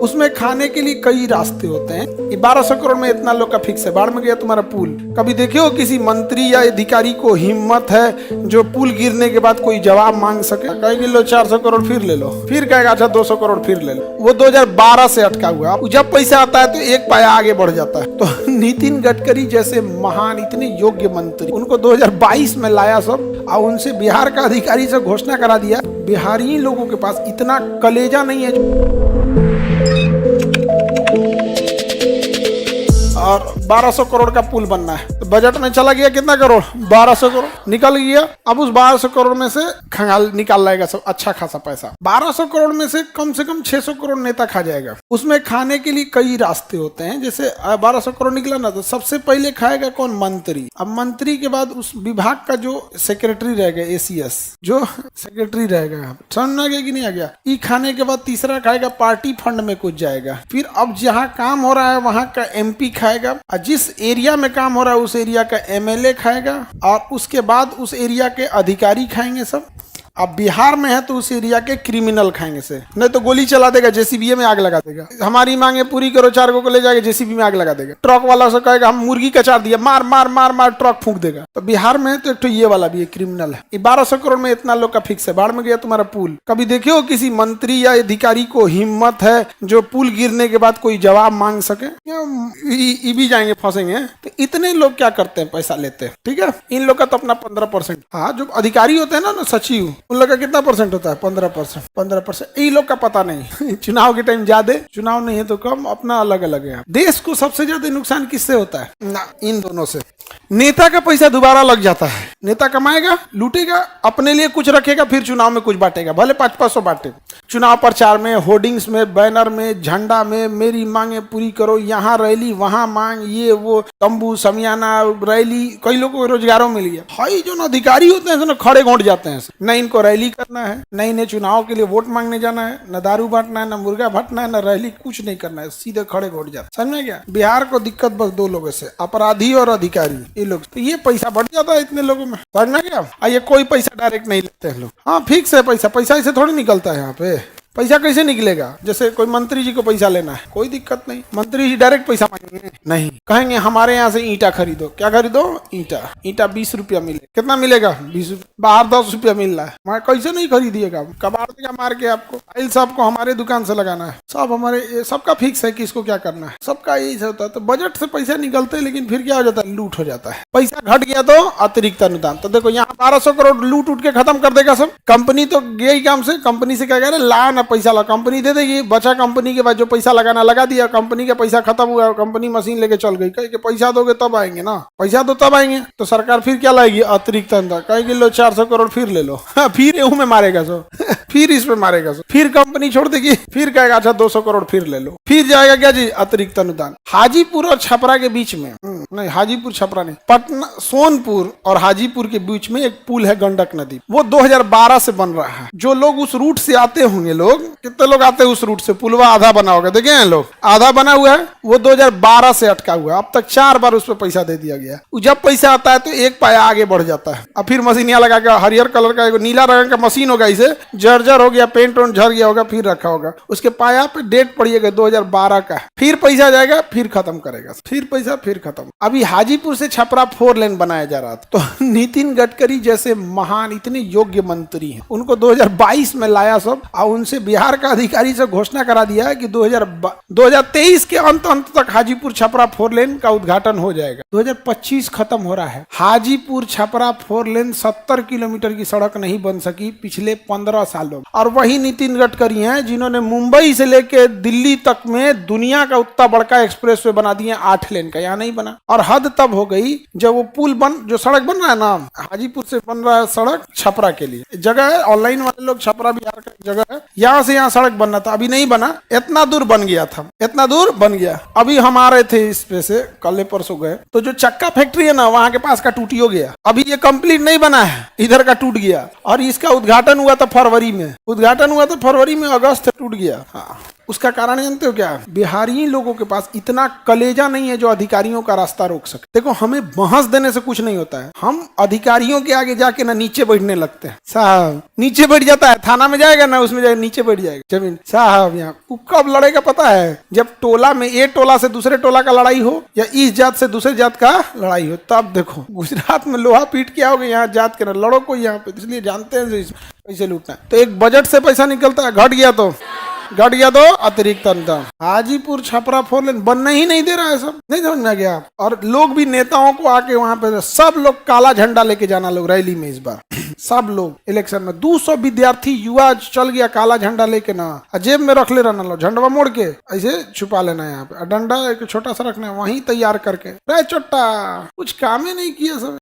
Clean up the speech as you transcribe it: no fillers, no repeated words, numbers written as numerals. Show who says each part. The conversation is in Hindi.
Speaker 1: उसमें खाने के लिए कई रास्ते होते हैं। ये 1200 करोड़ में इतना लोग का फिक्स है, बाढ़ में गया तुम्हारा पुल। कभी देखे हो किसी मंत्री या अधिकारी को हिम्मत है जो पुल गिरने के बाद कोई जवाब मांग सके? कहेंगे लो 400 करोड़ फिर ले लो, फिर कहेगा अच्छा 200 करोड़ फिर ले लो। वो 2012 से अटका हुआ, जब पैसा आता है तो एक पाया आगे बढ़ जाता है। तो नितिन गडकरी जैसे महान इतने योग्य मंत्री, उनको 2022 में लाया सब, और उनसे बिहार का अधिकारी से घोषणा करा दिया बिहारी लोगों के पास इतना कलेजा नहीं है और 1200 करोड़ का पुल बनना है। तो बजट में चला गया कितना करोड़? 1200 करोड़ निकल गया। अब उस 1200 करोड़ में से खंगाल निकाल लाएगा सब अच्छा खासा पैसा। 1200 करोड़ में से कम 600 करोड़ नेता खा जाएगा। उसमें खाने के लिए कई रास्ते होते हैं। जैसे 1200 करोड़ निकला ना, तो सबसे पहले खाएगा कौन? मंत्री। अब मंत्री के बाद उस विभाग का जो सेक्रेटरी रहेगा, ACS जो सेक्रेटरी रहेगा, समझ में आ गया कि नहीं आ गया? ई खाने के बाद तीसरा खाएगा पार्टी फंड में कुछ जाएगा। फिर अब जहाँ काम हो रहा है वहां का MP खाएगा, और जिस एरिया में काम हो रहा है उस एरिया का MLA खाएगा, और उसके बाद उस एरिया के अधिकारी खाएंगे सब। अब बिहार में है तो उस एरिया के क्रिमिनल खाएंगे से, नहीं तो गोली चला देगा, JCB में आग लगा देगा। हमारी मांगे पूरी करो, 4 को ले जाके JCB में आग लगा देगा। ट्रक वाला से कहेगा हम मुर्गी कचार दिया, मार मार मार मार, ट्रक फूंक देगा। तो बिहार में है तो एक तो ये वाला भी है, क्रिमिनल है। ये 1200 करोड़ में इतना लोग का फिक्स है, बाढ़ में गया तुम्हारा पुल। कभी देखे हो किसी मंत्री या अधिकारी को हिम्मत है जो पुल गिरने के बाद कोई जवाब मांग सके? ये भी जाएंगे फंसेंगे। तो इतने लोग क्या करते हैं? पैसा लेते हैं, ठीक है। इन लोग का तो अपना 15%। हाँ, जो अधिकारी होते हैं ना सचिव, उन लोग का कितना परसेंट होता है? 15%। 15% ये लोग का पता नहीं। चुनाव के टाइम ज्यादा, चुनाव नहीं है तो कम, अपना अलग अलग है। देश को सबसे ज्यादा नुकसान किससे होता है? ना, इन दोनों से। नेता का पैसा दोबारा लग जाता है। नेता कमाएगा, लूटेगा, अपने लिए कुछ रखेगा, फिर चुनाव में कुछ बांटेगा, भले 500 बांटे। चुनाव प्रचार में, होर्डिंग्स में, बैनर में, झंडा में, मेरी मांगे पूरी करो, यहाँ रैली, वहां मांग, ये वो, तंबू समियाना रैली। कई लोगों को रोजगारों मिल गया। हाई जो अधिकारी होते हैं ना, खड़े घोंट जाते हैं। न इनको रैली करना है, न इन्हें चुनाव के लिए वोट मांगने जाना है, न दारू बांटना है, न मुर्गा भटना है, न रैली, कुछ नहीं करना है, सीधे खड़े घोट जाते। समझ में गया? बिहार को दिक्कत बस 2 लोगों से, अपराधी और अधिकारी, ये लोग। तो ये पैसा बढ़ जाता है इतने लोगों में, समझ में गया? ये कोई पैसा डायरेक्ट नहीं लेते हैं लोग। हाँ, फिक्स है पैसा। पैसा ऐसे थोड़ी निकलता है यहाँ पे। पैसा कैसे निकलेगा? जैसे कोई मंत्री जी को पैसा लेना है, कोई दिक्कत नहीं, मंत्री जी डायरेक्ट पैसा मांगेंगे नहीं, कहेंगे हमारे यहाँ से ईंटा खरीदो। क्या खरीदो? ईंटा 20 रुपया मिले। कितना मिलेगा? 20 रुपया। बाहर 10 रुपया मिल रहा है, मैं कैसे नहीं खरीदिएगा? कबाड़ देगा मार के आपको। फाइल सबको हमारे दुकान से लगाना है, सब हमारे, सबका फिक्स है किसको क्या करना है, सबका यही होता है। तो बजट से पैसा निकलते हैं, लेकिन फिर क्या हो जाता है? लूट हो जाता है। पैसा घट गया तो अतिरिक्त अनुदान। तो देखो यहाँ 1200 करोड़ लूट उठ के खत्म कर देगा सब। कंपनी तो गया ही काम से, कंपनी से क्या कह रहे? ला पैसा ला, कंपनी दे देगी। बचा कंपनी के बाद जो पैसा लगाना लगा दिया, कंपनी का पैसा खत्म हुआ, कंपनी मशीन लेके चल गई। कहेंगे पैसा दोगे तब आएंगे ना, पैसा दो तब आएंगे। तो सरकार फिर क्या लाएगी? अतिरिक्त अनुदान। कहेंगे लो 400 करोड़ फिर ले लो। फिर एहू में मारेगा सो, फिर इस पे मारेगा सो, फिर कंपनी छोड़ देगी, फिर कहेगा अच्छा 200 करोड़ फिर ले लो, फिर जाएगा क्या जी? अतिरिक्त अनुदान। हाजीपुर और छपरा के बीच में, नहीं हाजीपुर छपरा नहीं, पटना, सोनपुर और हाजीपुर के बीच में एक पुल है, गंडक नदी। वो 2012 से बन रहा है। जो लोग उस रूट से आते होंगे, लोग कितने लोग आते हैं उस रूट से? पुलवा आधा बना होगा, देखे हैं लोग, आधा बना हुआ है। वो 2012 से अटका हुआ है। अब तक 4 बार उस पर पैसा दे दिया गया। जब पैसा आता है तो एक पाया आगे बढ़ जाता है। अब फिर मशीन यहाँ लगा के, हरियर कलर का नीला रंग का मशीन होगा, इसे जर्जर हो गया, पेंट वेंट झड़ गया होगा, फिर रखा होगा। उसके पाया पे डेट पड़िएगा 2012 का, फिर पैसा जाएगा, फिर खत्म करेगा, फिर पैसा, फिर खत्म। अभी हाजीपुर से छपरा 4 लेन बनाया जा रहा था। तो नितिन गडकरी जैसे महान इतने योग्य मंत्री हैं, उनको 2022 में लाया सब, और उनसे बिहार का अधिकारी से घोषणा करा दिया है कि 2023 के अंत तक हाजीपुर छपरा 4 लेन का उद्घाटन हो जाएगा। 2025 खत्म हो रहा है। हाजीपुर छपरा 4 लेन 70 किलोमीटर की सड़क नहीं बन सकी पिछले 15 सालों। और वही नितिन गडकरी हैं जिन्होंने मुंबई से लेके दिल्ली तक में दुनिया का उतना बड़का एक्सप्रेसवे बना दिए 8 लेन का। यहाँ नहीं बना। और हद तब हो गई जब वो पुल जो सड़क बन रहा है ना, हाजीपुर से बन रहा है सड़क छपरा के लिए, जगह है ऑनलाइन वाले लोग, छपरा बिहार का जगह है, यहाँ से यहाँ सड़क बनना था, अभी नहीं बना। इतना दूर बन गया था, इतना दूर बन गया। अभी हम आ रहे थे इस पे से, कल परसों गए, तो जो चक्का फैक्ट्री है ना, वहां के पास का टूटी हो गया। अभी ये कंप्लीट नहीं बना है, इधर का टूट गया। और इसका उद्घाटन हुआ था फरवरी में, अगस्त टूट गया। हाँ। उसका कारण जानते हो क्या? बिहारी लोगों के पास इतना कलेजा नहीं है जो अधिकारियों का रास्ता रोक सके। देखो, हमें बहस देने से कुछ नहीं होता है, हम अधिकारियों के आगे जाके ना नीचे बैठने लगते हैं। साहब नीचे बैठ जाता है, थाना में जाएगा ना, उसमें जाएगा नीचे बैठ जाएगा जमीन। साहब यहाँ कब लड़ेगा पता है? जब टोला में एक टोला से दूसरे टोला का लड़ाई हो या इस जात से दूसरे जात का लड़ाई हो, तब देखो गुजरात में लोहा पीट के आओगे, यहाँ जात के लड़ो को यहाँ पे, इसलिए जानते हैं पैसे लूटना है। तो एक बजट से पैसा निकलता है, घट गया तो अतिरिक्त अनुदान। हाजीपुर छपरा 4 लेन बनने ही नहीं दे रहा है, सब नहीं समझ में गया। और लोग भी नेताओं को आके वहां पे सब लोग काला झंडा लेके जाना लोग रैली में इस बार सब लोग इलेक्शन में 200 विद्यार्थी युवा चल गया काला झंडा लेके ना, जेब में रख ले रहना, लो झंडवा मोड़ के ऐसे छुपा लेना है, यहाँ पे डंडा एक छोटा सा रखना है वहीं तैयार करके। चोट्टा कुछ काम ही नहीं किया सब।